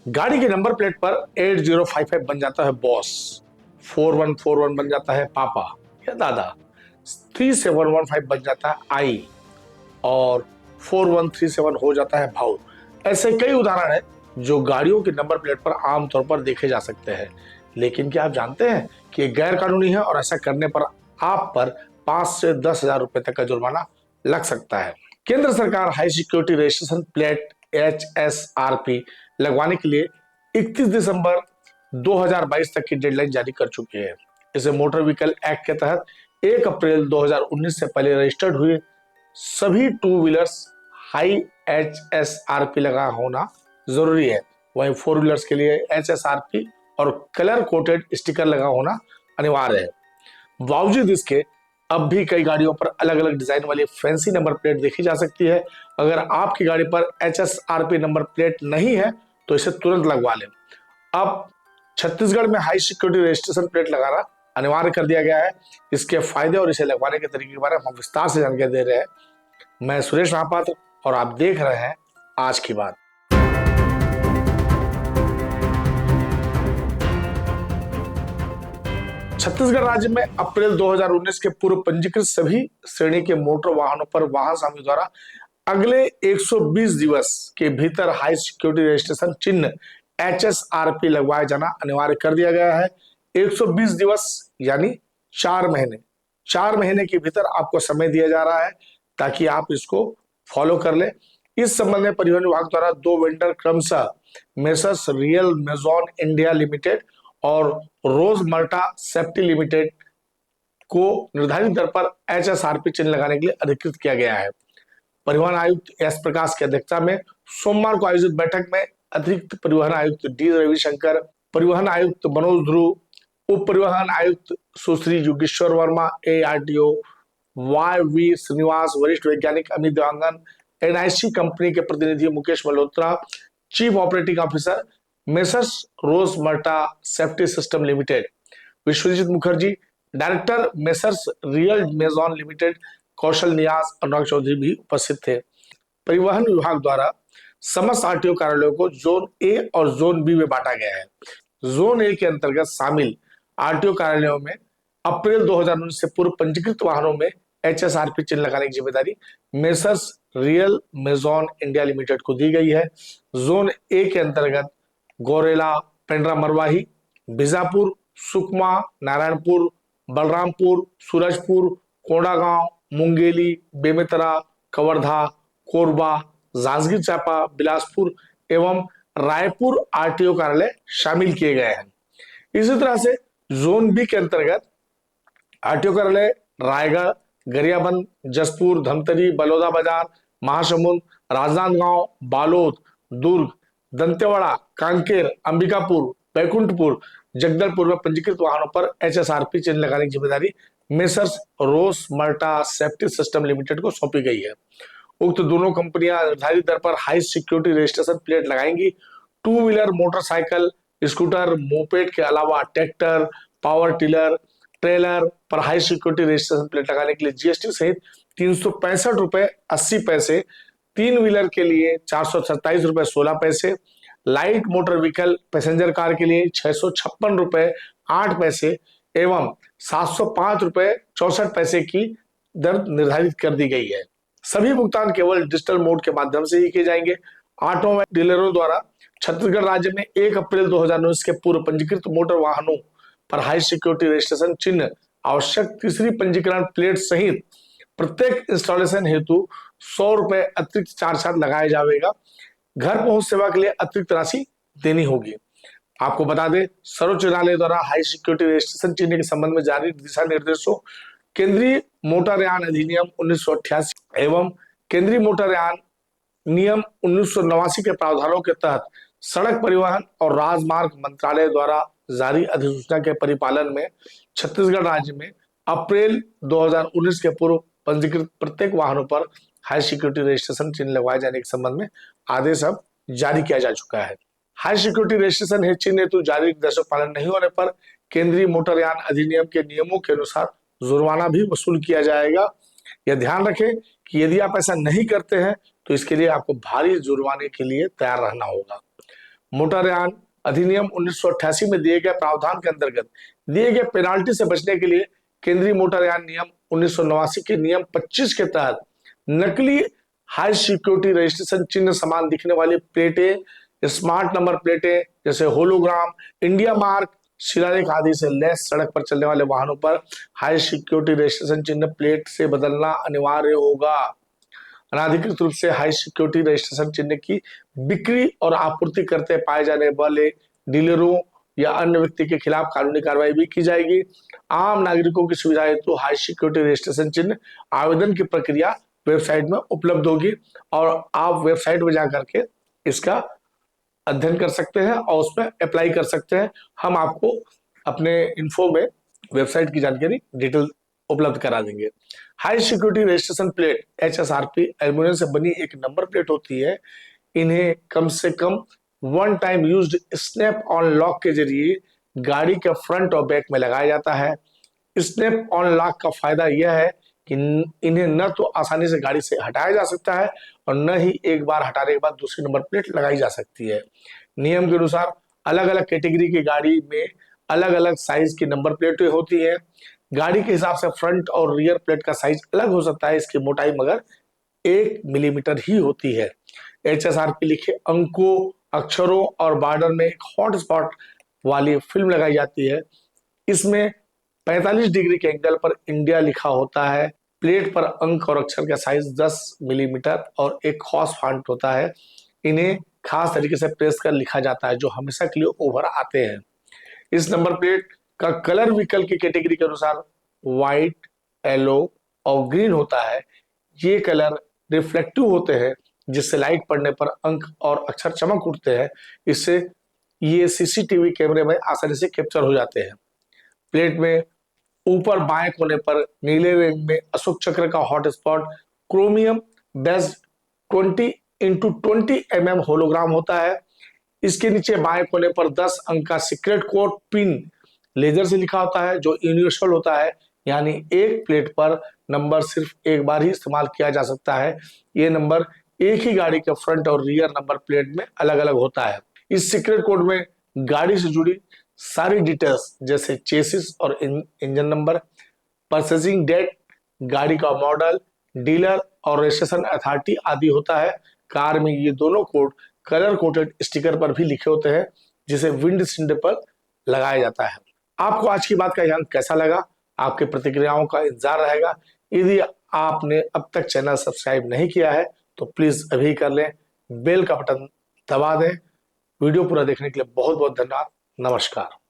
गाड़ी के number plate पर 8055 बन जाता है बॉस, 4141 बन जाता है पापा या दादा, 3715 बन जाता है आई और 4137 हो जाता है भाऊ। ऐसे कई उदाहरण हैं जो गाड़ियों के नंबर प्लेट पर आमतौर पर देखे जा सकते हैं। लेकिन क्या आप जानते हैं कि ये गैर कानूनी है और ऐसा करने पर आप पर 5 से 10,000 रुपए तक का जुर्माना लग सकता है। केंद्र सरकार high security registration plate HSRP लगवाने के लिए 31 दिसंबर 2022 तक की डेडलाइन जारी कर चुकी है। इसे मोटर व्हीकल एक्ट के तहत 1 अप्रैल 2019 से पहले रजिस्टर्ड हुए सभी टू व्हीलर्स हाई HSRP लगा होना जरूरी है। वहीं फोर व्हीलर्स के लिए HSRP और कलर कोटेड स्टिकर लगा होना अनिवार्य है। बावजूद इसके अब भी कई गाड़ियों पर अलग अलग डिजाइन वाली फैंसी नंबर प्लेट देखी जा सकती है। अगर आपकी गाड़ी पर HSRP नंबर प्लेट नहीं है तो इसे तुरंत लगवा लें। अब छत्तीसगढ़ में हाई सिक्योरिटी रजिस्ट्रेशन प्लेट लगाना अनिवार्य कर दिया गया है। इसके फायदे और इसे लगवाने के तरीके के बारे में हम विस्तार से जानकारी दे रहे हैं। मैं सुरेश महापात्र और आप देख रहे हैं आज की बात। छत्तीसगढ़ राज्य में अप्रैल 2019 के पूर्व पंजीकृत सभी श्रेणी के मोटर वाहनों पर वाहन स्वामी द्वारा अगले 120 दिवस के भीतर हाई सिक्योरिटी रजिस्ट्रेशन चिन्ह HSRP लगवाया जाना अनिवार्य कर दिया गया है। 120 दिवस यानी 4 महीने, 4 महीने के भीतर आपको समय दिया जा रहा है ताकि आप इसको फॉलो कर ले। इस संबंध में परिवहन विभाग द्वारा 2 वेंडर क्रमशः मेसर्स रियल मेजॉन इंडिया लिमिटेड और रोज मर्टा सेफ्टी लिमिटेड को निर्धारित दर पर HSRP चिन्ह लगाने के लिए अधिकृत किया गया है। परिवहन आयुक्त एस प्रकाश की अध्यक्षता में सोमवार को आयोजित बैठक में अतिरिक्त परिवहन आयुक्त डी रविशंकर, परिवहन आयुक्त मनोज ध्रुव, उप परिवहन आयुक्त सुश्री योगेश्वर वर्मा, ARTO YV श्रीनिवास, वरिष्ठ वैज्ञानिक अमित देवांगन, NIC कंपनी के प्रतिनिधि Mukesh Malhotra, chief operating officer messrs Rosmerta safety system limited Vishwajeet Mukherjee, director messrs real Mazon limited Kaushal Niyaz, Anurag Chaudhary भी उपस्थित थे। परिवहन विभाग द्वारा समस्त RTO कार्यालयों को जोन A और जोन B में बांटा गया है। जोन A के अंतर्गत शामिल RTO कार्यालयों में अप्रैल 2019 से पूर्व पंजीकृत वाहनों में HSRP चिन्ह लगाने की जिम्मेदारी मेसर्स रियल मेजॉन इंडिया लिमिटेड को दी गई है। जोन A के अंतर्गत गोरेला, पेंड्रा मरवाही, बीजापुर, सुकमा, नारायणपुर, बलरामपुर, सूरजपुर, कोंडागांव, मुंगेली, बेमेतरा, कवर्धा, कोरबा, जांजगीर चांपा, बिलासपुर एवं रायपुर RTO कार्यालय शामिल किए गए हैं। इसी तरह से जोन B के अंतर्गत RTO कार्यालय रायगढ़, गरियाबंद, जसपुर, धमतरी, बलौदा बाजार, महासमुंद, राजनांदगांव, बालोद, दुर्ग, दंतेवाड़ा, कांकेर, अंबिकापुर, बैकुंठपुर, जगदलपुर में पंजीकृत वाहनों पर HSRP चिन्ह लगाने की जिम्मेदारी मेसर्स रोस मर्टा सेफ्टी सिस्टम लिमिटेड को सौंपी गई है। उक्त दोनों कंपनियां निर्धारित दर पर हाई सिक्योरिटी रजिस्ट्रेशन प्लेट लगाएंगी। Two wheeler, motorcycle, scooter, moped के अलावा ट्रैक्टर, पावर टिलर, ट्रेलर पर हाई सिक्योरिटी रजिस्ट्रेशन प्लेट लगाने के लिए GST सहित 365 रुपए 80 पैसे, 3 व्हीलर के लिए 427 रुपए 16 पैसे, light motor vehicle passenger car के लिए 656 रुपए 8 पैसे एवं 705 रुपए 64 पैसे की दर निर्धारित कर दी गई है। सभी भुगतान केवल डिजिटल मोड के माध्यम से ही किए जाएंगे। ऑटो डीलरों द्वारा छत्तीसगढ़ राज्य में 1 अप्रैल 2019 के पूर्व पंजीकृत मोटर वाहनों पर हाई सिक्योरिटी रजिस्ट्रेशन चिन्ह, आवश्यक तीसरी पंजीकरण प्लेट सहित प्रत्येक इंस्टॉलेशन हेतु 100 रुपए अतिरिक्त चार्ज लगाया जाएगा। घर पहुंच सेवा के लिए अतिरिक्त राशि देनी होगी। आपको बता दें, सर्वोच्च न्यायालय द्वारा हाई सिक्योरिटी रजिस्ट्रेशन चिन्ह के संबंध में जारी दिशा निर्देशों, केंद्रीय मोटरयान अधिनियम 1988 एवं केंद्रीय मोटरयान नियम 1989 के प्रावधानों के तहत सड़क परिवहन और राजमार्ग मंत्रालय द्वारा जारी अधिसूचना के परिपालन में छत्तीसगढ़ राज्य में अप्रैल 2019 के पूर्व पंजीकृत प्रत्येक वाहनों पर हाई सिक्योरिटी रजिस्ट्रेशन चिन्ह लगवाए जाने के संबंध में आदेश अब जारी किया जा चुका है। हाई सिक्योरिटी रजिस्ट्रेशन चिन्ह हेतु जारी निर्देशों पालन नहीं होने पर केंद्रीय मोटरयान अधिनियम के नियमों के अनुसार जुर्माना भी वसूल किया जाएगा। यह ध्यान रखें कि यदि आप ऐसा नहीं करते हैं तो इसके लिए आपको भारी जुर्माने के लिए तैयार रहना होगा। मोटरयान अधिनियम 1988 में दिए गए प्रावधान के अंतर्गत दिए गए पेनाल्टी से बचने के लिए केंद्रीय मोटरयान नियम 1989 के नियम 25 के तहत नकली हाई सिक्योरिटी रजिस्ट्रेशन चिन्ह समान दिखने वाली प्लेटें, स्मार्ट नंबर प्लेटें जैसे होलोग्राम, इंडिया मार्क, शिलालेख आदि से लैस सड़क पर चलने वाले वाहनों पर हाई सिक्योरिटी रजिस्ट्रेशन चिन्ह प्लेट से बदलना अनिवार्य होगा। अनाधिकृत रूप से हाई सिक्योरिटी रजिस्ट्रेशन चिन्ह की बिक्री और आपूर्ति करते पाए जाने वाले डीलरों या अन्य व्यक्ति के खिलाफ कानूनी कार्रवाई भी की जाएगी। आम नागरिकों की सुविधा हेतु हाई सिक्योरिटी रजिस्ट्रेशन चिन्ह आवेदन की प्रक्रिया वेबसाइट में उपलब्ध होगी और आप वेबसाइट में जाकर के इसका अध्ययन कर सकते हैं और उसमें अप्लाई कर सकते हैं। हम आपको अपने इन्फो में वेबसाइट की जानकारी डिटेल उपलब्ध करा देंगे। High security registration plate HSRP aluminium से बनी एक नंबर प्लेट होती है। इन्हें कम से कम one time used snap on lock के जरिए गाड़ी के फ्रंट और बैक में लगाया जाता है। स्नैप ऑन लॉक का फायदा यह है कि इन्हें न तो आसानी से गाड़ी से हटाया जा सकता है और न ही एक बार हटाने के बाद दूसरी नंबर प्लेट लगाई जा सकती है। नियम के अनुसार अलग अलग कैटेगरी की गाड़ी में अलग अलग साइज की नंबर प्लेटें होती हैं। गाड़ी के हिसाब से फ्रंट और रियर प्लेट का साइज अलग हो सकता है, इसकी मोटाई मगर 1 मिलीमीटर ही होती है। HSRP लिखे अंकों, अक्षरों और बॉर्डर में एक हॉट स्पॉट वाली फिल्म लगाई जाती है। इसमें 45 डिग्री के एंगल पर इंडिया लिखा होता है। प्लेट पर अंक और अक्षर का साइज 10 मिलीमीटर और एक खास फॉन्ट होता है। इन्हें खास तरीके से प्रेस कर लिखा जाता है जो हमेशा के लिए ओवर आते हैं। इस नंबर प्लेट का कलर व्हीकल की कैटेगरी के अनुसार व्हाइट, येलो और ग्रीन होता है। ये कलर रिफ्लेक्टिव होते हैं जिससे लाइट पड़ने पर अंक और अक्षर चमक उठते हैं। इससे ये CCTV कैमरे में आसानी से कैप्चर हो जाते हैं। प्लेट में ऊपर बाएं कोने पर नीले रंग में अशोक चक्र का hot spot chromium based 20x20 mm hologram होता है। इसके नीचे बाएं कोने पर 10 अंक का सीक्रेट कोड पिन लेजर से लिखा होता है जो यूनिवर्सल होता है, यानी एक प्लेट पर नंबर सिर्फ एक बार ही इस्तेमाल किया जा सकता है। ये नंबर एक ही गाड़ी के फ्रंट और रियर नंबर प्लेट में अलग अलग होता है। इस सीक्रेट कोड में गाड़ी से जुड़ी सारी डिटेल्स जैसे चेसिस और इंजन नंबर, परचेजिंग डेट, गाड़ी का मॉडल, डीलर और रजिस्ट्रेशन अथॉरिटी आदि होता है। कार में ये दोनों कोड कलर कोटेड स्टिकर पर भी लिखे होते हैं जिसे विंड शील्ड पर लगाया जाता है। आपको आज की बात का ध्यान कैसा लगा? आपके प्रतिक्रियाओं का इंतजार रहेगा। यदि आपने अब तक चैनल सब्सक्राइब नहीं किया है तो प्लीज अभी कर लें, बेल का बटन दबा दें। वीडियो पूरा देखने के लिए बहुत बहुत धन्यवाद। नमस्कार।